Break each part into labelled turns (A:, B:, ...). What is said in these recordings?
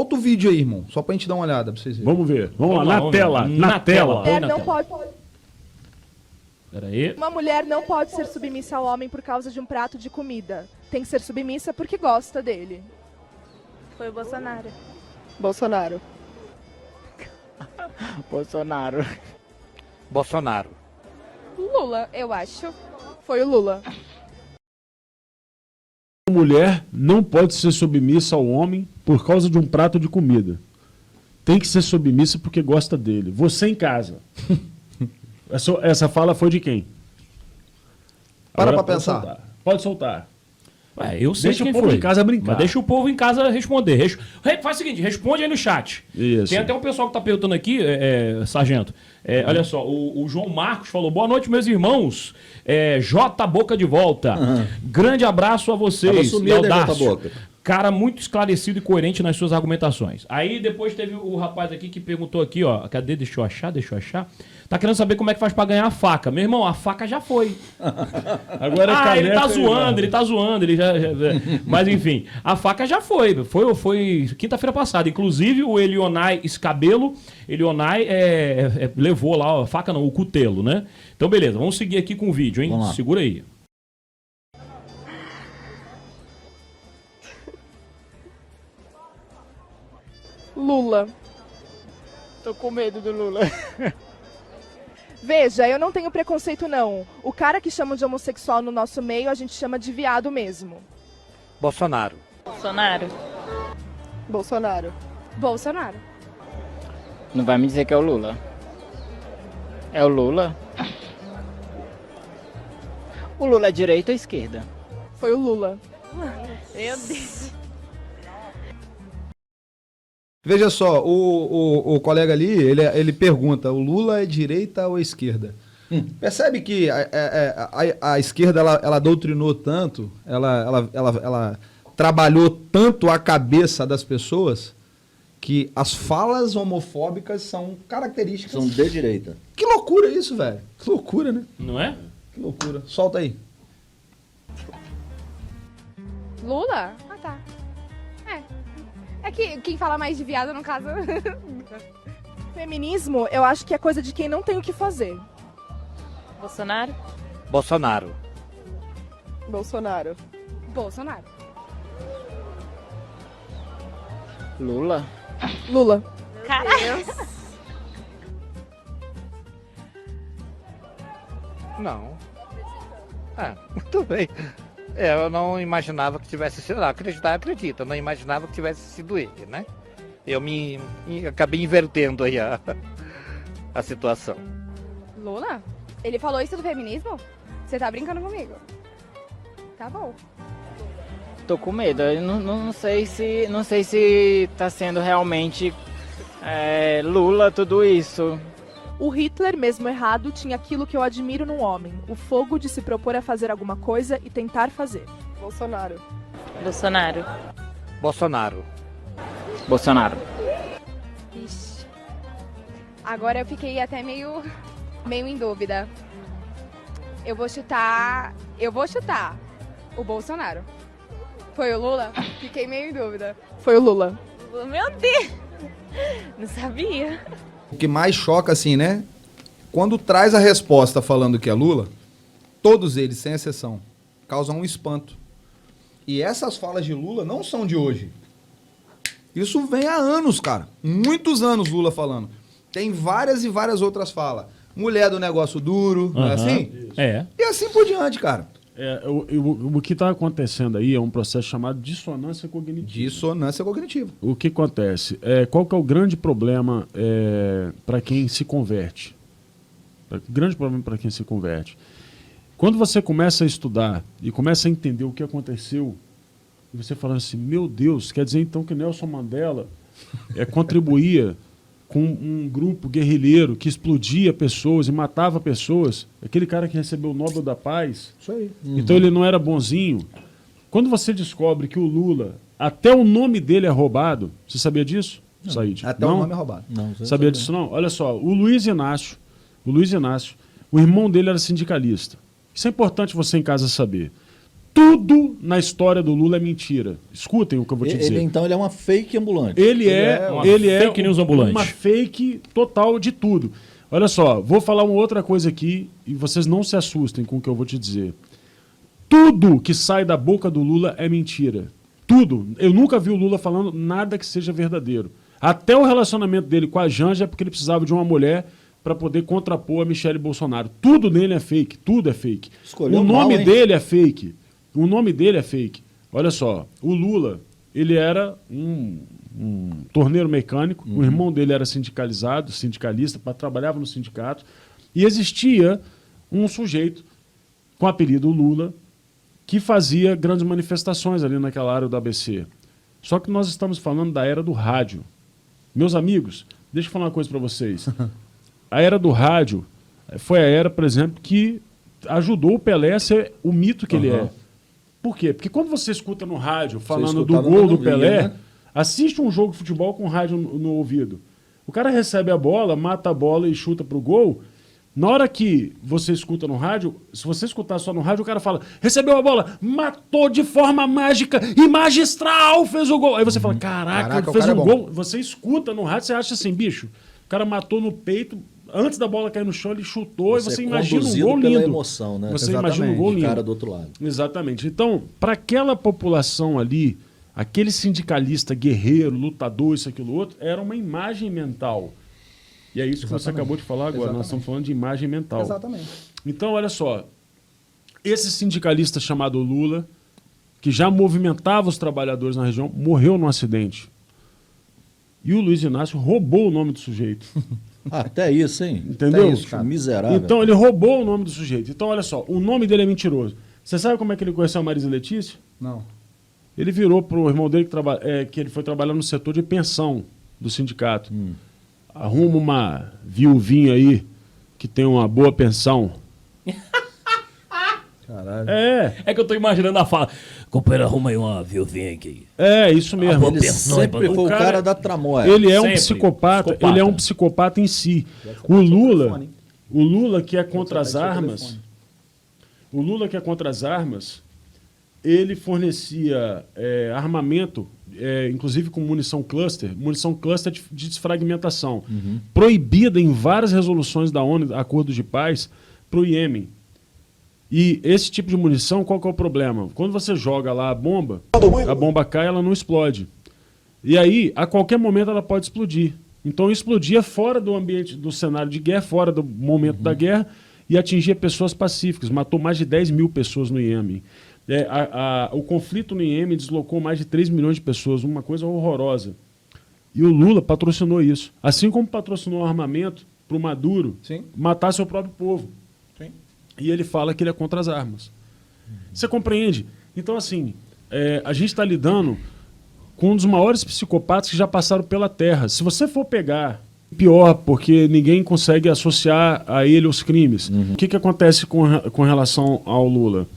A: Solta o vídeo aí, irmão, só pra gente dar uma olhada, pra vocês verem.
B: Vamos ver. Vamos lá, na tela. Na tela.
C: Mulher não pode...
D: Peraí.
C: Uma mulher não pode ser submissa ao homem por causa de um prato de comida. Tem que ser submissa porque gosta dele.
E: Foi o Bolsonaro.
C: Bolsonaro.
F: Bolsonaro.
G: Bolsonaro.
E: Lula, eu acho.
C: Foi o Lula.
B: Mulher não pode ser submissa ao homem por causa de um prato de comida. Tem que ser submissa porque gosta dele. Você em casa. Essa fala foi de quem?
A: Para
B: Agora
A: pra pensar.
B: Pode soltar.
D: Ué, eu sei
B: Deixa
D: quem
B: o povo
D: foi.
B: em casa brincar.
D: Mas deixa o povo em casa responder. Faz o seguinte, responde aí no chat.
B: Isso.
D: Tem até um pessoal que tá perguntando aqui, sargento. Olha só, o João Marcos falou, boa noite, meus irmãos. J Boca de volta. Grande abraço a vocês.
H: Sumiu, né,
D: Laudácio.
H: J Boca?
D: Cara muito esclarecido e coerente nas suas argumentações. Aí depois teve o rapaz aqui que perguntou aqui, ó. Cadê? Deixa eu achar. Tá querendo saber como é que faz pra ganhar a faca. Meu irmão, a faca já foi.
B: Agora
D: ele tá zoando, ele já... Mas enfim, a faca já foi. Foi quinta-feira passada. Inclusive o Elionai Escabelo, levou lá, a faca não, o cutelo, né? Então beleza, vamos seguir aqui com o vídeo, hein? Segura aí.
C: Lula.
F: Tô com medo do Lula.
C: Veja, eu não tenho preconceito, não. O cara que chama de homossexual no nosso meio, a gente chama de viado mesmo.
G: Bolsonaro.
E: Bolsonaro.
C: Bolsonaro.
E: Bolsonaro.
F: Não vai me dizer que é o Lula. É o Lula? O Lula é direita ou esquerda?
C: Foi o Lula.
E: Meu Deus.
A: Veja só, o colega ali, ele pergunta, o Lula é direita ou esquerda? Percebe que a esquerda, ela doutrinou tanto, ela trabalhou tanto a cabeça das pessoas, que as falas homofóbicas são características...
H: São de direita.
A: Que loucura isso, velho. Que loucura, né?
D: Não é?
A: Que loucura. Solta aí.
E: Lula? Ah, tá. É que quem fala mais de viado, no caso...
C: Feminismo, eu acho que é coisa de quem não tem o que fazer.
E: Bolsonaro?
G: Bolsonaro.
C: Bolsonaro.
E: Bolsonaro.
F: Lula?
C: Lula.
E: Caralho.
G: Não. Muito bem. Eu não imaginava que tivesse sido. Acredita. Eu não imaginava que tivesse sido ele, né? Eu acabei invertendo aí a situação.
E: Lula? Ele falou isso do feminismo? Você tá brincando comigo? Tá bom.
F: Tô com medo. Eu não sei se tá sendo realmente Lula tudo isso.
C: O Hitler, mesmo errado, tinha aquilo que eu admiro num homem. O fogo de se propor a fazer alguma coisa e tentar fazer. Bolsonaro.
E: Bolsonaro.
G: Bolsonaro.
F: Bolsonaro.
E: Ixi. Agora eu fiquei até meio em dúvida. Eu vou chutar o Bolsonaro. Foi o Lula? Fiquei meio em dúvida.
C: Foi o Lula.
E: Meu Deus! Não sabia.
A: O que mais choca, assim, né? Quando traz a resposta falando que é Lula, todos eles, sem exceção, causam um espanto. E essas falas de Lula não são de hoje. Isso vem há anos, cara. Muitos anos Lula falando. Tem várias e várias outras falas. Mulher do negócio duro, não é assim?
B: É.
A: E assim por diante, cara.
B: O que está acontecendo aí é um processo chamado dissonância cognitiva.
A: Dissonância cognitiva.
B: O que acontece? Qual que é o grande problema para quem se converte? O grande problema para quem se converte. Quando você começa a estudar e começa a entender o que aconteceu, e você fala assim, meu Deus, quer dizer então que Nelson Mandela contribuía com um grupo guerrilheiro que explodia pessoas e matava pessoas, aquele cara que recebeu o Nobel da Paz.
A: Isso aí.
B: Então ele não era bonzinho. Quando você descobre que o Lula, até o nome dele é roubado, você sabia disso, Said?
A: Até
B: não?
A: o nome é roubado.
H: Não,
B: Sabia disso não? Olha só, o Luiz Inácio, o irmão dele era sindicalista. Isso é importante você em casa saber. Tudo na história do Lula é mentira. Escutem o que eu vou te dizer.
H: Então ele é uma fake ambulante.
B: Ele é
D: fake news ambulante.
B: Uma fake total de tudo. Olha só, vou falar uma outra coisa aqui e vocês não se assustem com o que eu vou te dizer. Tudo que sai da boca do Lula é mentira. Tudo. Eu nunca vi o Lula falando nada que seja verdadeiro. Até o relacionamento dele com a Janja é porque ele precisava de uma mulher para poder contrapor a Michele Bolsonaro. Tudo nele é fake. Tudo é fake.
H: Escolheu
B: o nome
H: mal,
B: dele é fake. O nome dele é fake. Olha só, o Lula, ele era um torneiro mecânico, o irmão dele era sindicalista, trabalhava no sindicato, e existia um sujeito com o apelido Lula que fazia grandes manifestações ali naquela área do ABC. Só que nós estamos falando da era do rádio. Meus amigos, deixa eu falar uma coisa para vocês. A era do rádio foi a era, por exemplo, que ajudou o Pelé a ser o mito que ele é. Por quê? Porque quando você escuta no rádio falando do gol do Pelé, né? Assiste um jogo de futebol com rádio no ouvido. O cara recebe a bola, mata a bola e chuta pro gol. Na hora que você escuta no rádio, se você escutar só no rádio, o cara fala, recebeu a bola, matou de forma mágica e magistral, fez o gol. Aí você fala, caraca, fez um gol. Você escuta no rádio, você acha assim, bicho, o cara matou no peito, antes da bola cair no chão, ele chutou, e você imagina um gol lindo.
H: Pela emoção, né?
B: Você imagina um gol lindo.
H: Cara do outro lado.
B: Exatamente. Então, para aquela população ali, aquele sindicalista guerreiro, lutador, isso, aquilo, outro, era uma imagem mental. E é isso que você acabou de falar agora. Nós estamos falando de imagem mental.
A: Exatamente.
B: Então, olha só. Esse sindicalista chamado Lula, que já movimentava os trabalhadores na região, morreu num acidente. E o Luiz Inácio roubou o nome do sujeito.
H: Até isso, hein?
B: Entendeu?
H: Isso, cara. Miserável.
B: Então, ele roubou o nome do sujeito. Então, olha só. O nome dele é mentiroso. Você sabe como é que ele conheceu a Marisa Letícia?
A: Não.
B: Ele virou pro irmão dele que ele foi trabalhar no setor de pensão do sindicato. Arruma uma viuvinha aí que tem uma boa pensão.
A: Caralho.
D: É que eu tô imaginando a fala. Companheiro, arruma aí uma viuvinha aqui.
B: É, isso mesmo.
H: Ele sempre foi o cara da tramóia.
B: Ele é um
D: Sempre.
B: psicopata, ele é um psicopata em si. O Lula que é contra as armas, ele fornecia armamento, inclusive com munição cluster de desfragmentação, proibida em várias resoluções da ONU, Acordo de Paz, para o Iêmen. E esse tipo de munição, qual que é o problema? Quando você joga lá a bomba cai, ela não explode. E aí, a qualquer momento, ela pode explodir. Então, explodia fora do ambiente, do cenário de guerra, fora do momento da guerra, e atingia pessoas pacíficas. Matou mais de 10 mil pessoas no Iêmen. O conflito no Iêmen deslocou mais de 3 milhões de pessoas, uma coisa horrorosa. E o Lula patrocinou isso. Assim como patrocinou armamento para o Maduro matar seu próprio povo.
A: Sim.
B: E ele fala que ele é contra as armas. Você compreende? Então, assim, a gente está lidando com um dos maiores psicopatas que já passaram pela Terra. Se você for pegar, pior, porque ninguém consegue associar a ele os crimes. O que acontece com relação ao Lula?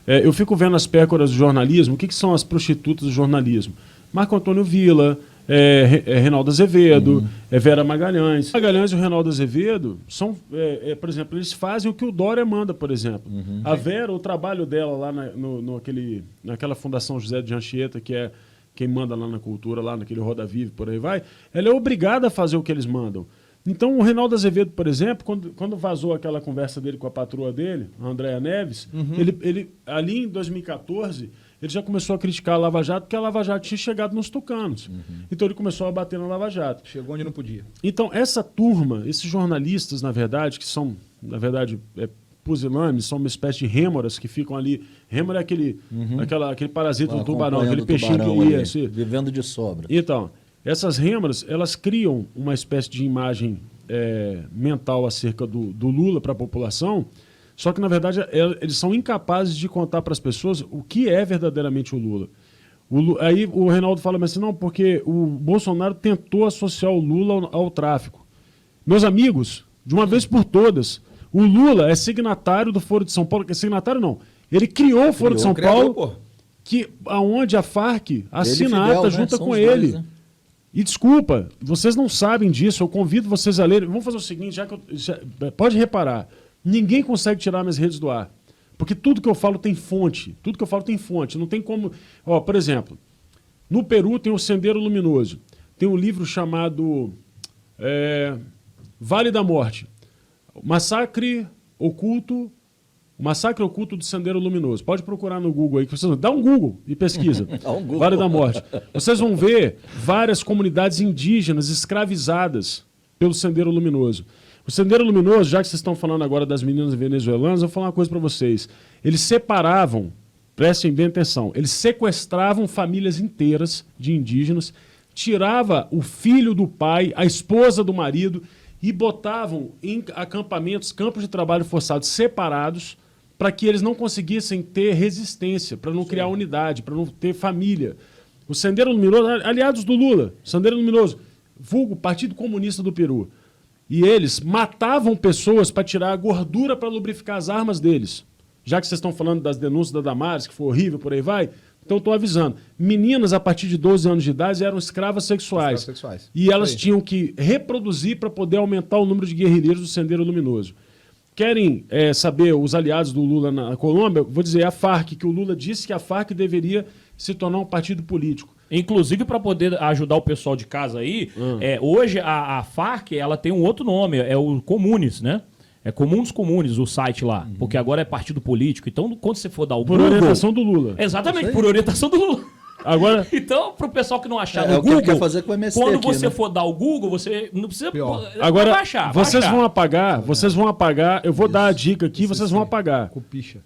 B: Eu fico vendo as pérolas do jornalismo. O que são as prostitutas do jornalismo? Marco Antônio Villa, Reinaldo Azevedo, Vera Magalhães. Magalhães e o Reinaldo Azevedo são, por exemplo, eles fazem o que o Dória manda, por exemplo. A Vera, o trabalho dela lá naquela Fundação José de Anchieta, que é quem manda lá na cultura, lá naquele Roda Viva, por aí vai, ela é obrigada a fazer o que eles mandam. Então, o Reinaldo Azevedo, por exemplo, quando vazou aquela conversa dele com a patroa dele, a Andréa Neves, ele ali em 2014, ele já começou a criticar a Lava Jato, porque a Lava Jato tinha chegado nos tucanos. Então, ele começou a bater na Lava Jato.
A: Chegou onde não podia.
B: Então, essa turma, esses jornalistas, na verdade, que são, na verdade, pusilanes, são uma espécie de rêmoras que ficam ali. Rêmora é aquele parasita do tubarão, aquele peixinho que ia assim,
H: vivendo de sobra.
B: Então, essas rêmoras, elas criam uma espécie de imagem mental acerca do Lula para a população, só que, na verdade, eles são incapazes de contar para as pessoas o que é verdadeiramente o Lula. Aí o Reinaldo fala assim, não, porque o Bolsonaro tentou associar o Lula ao tráfico. Meus amigos, de uma vez por todas, o Lula é signatário do Foro de São Paulo. Signatário não. Ele criou o Foro de São Paulo, aonde a Farc assina ata junto com ele. Né? E desculpa, vocês não sabem disso, eu convido vocês a lerem. Vamos fazer o seguinte, pode reparar, ninguém consegue tirar minhas redes do ar. Porque tudo que eu falo tem fonte. Tudo que eu falo tem fonte. Não tem como... Ó, por exemplo, no Peru tem o Sendeiro Luminoso. Tem um livro chamado Vale da Morte. O Massacre Oculto do Sendeiro Luminoso. Pode procurar no Google aí. Dá um Google e pesquisa. Vale da Morte. Vocês vão ver várias comunidades indígenas escravizadas pelo Sendeiro Luminoso. O Sendeiro Luminoso, já que vocês estão falando agora das meninas venezuelanas, eu vou falar uma coisa para vocês. Eles separavam, prestem bem atenção, eles sequestravam famílias inteiras de indígenas, tirava o filho do pai, a esposa do marido e botavam em acampamentos, campos de trabalho forçados separados para que eles não conseguissem ter resistência, para não criar unidade, para não ter família. O Sendeiro Luminoso, aliados do Lula, Sendeiro Luminoso, vulgo Partido Comunista do Peru. E eles matavam pessoas para tirar a gordura para lubrificar as armas deles. Já que vocês estão falando das denúncias da Damares, que foi horrível, por aí vai, então estou avisando. Meninas a partir de 12 anos de idade eram escravas sexuais. E elas tinham que reproduzir para poder aumentar o número de guerrilheiros do Sendeiro Luminoso. Querem saber os aliados do Lula na Colômbia? Vou dizer a Farc, que o Lula disse que a Farc deveria se tornar um partido político.
D: Inclusive, para poder ajudar o pessoal de casa aí, hoje a Farc ela tem um outro nome, é o Comunes, né? É Comunes, o site lá. Porque agora é partido político. Então, quando você for dar o
B: Por
D: Google...
B: orientação do Lula.
D: Exatamente, por orientação do Lula.
B: Agora...
D: Então, pro pessoal que não achar no
H: o que
D: Google,
H: ele quer fazer com o MST
D: quando
H: aqui,
D: você
H: né?
D: for dar o Google, você não precisa...
B: Agora,
D: vai achar,
B: vocês vão apagar, eu vou dar a dica aqui, vocês vão apagar.
A: Cupicha.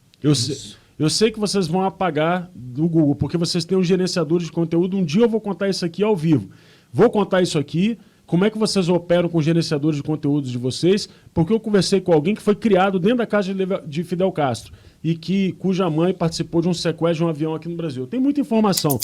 B: Eu sei que vocês vão apagar do Google, porque vocês têm um gerenciador de conteúdo. Um dia eu vou contar isso aqui ao vivo. Vou contar isso aqui, como é que vocês operam com os gerenciadores de conteúdo de vocês, porque eu conversei com alguém que foi criado dentro da casa de Fidel Castro e cuja mãe participou de um sequestro de um avião aqui no Brasil. Tem muita informação.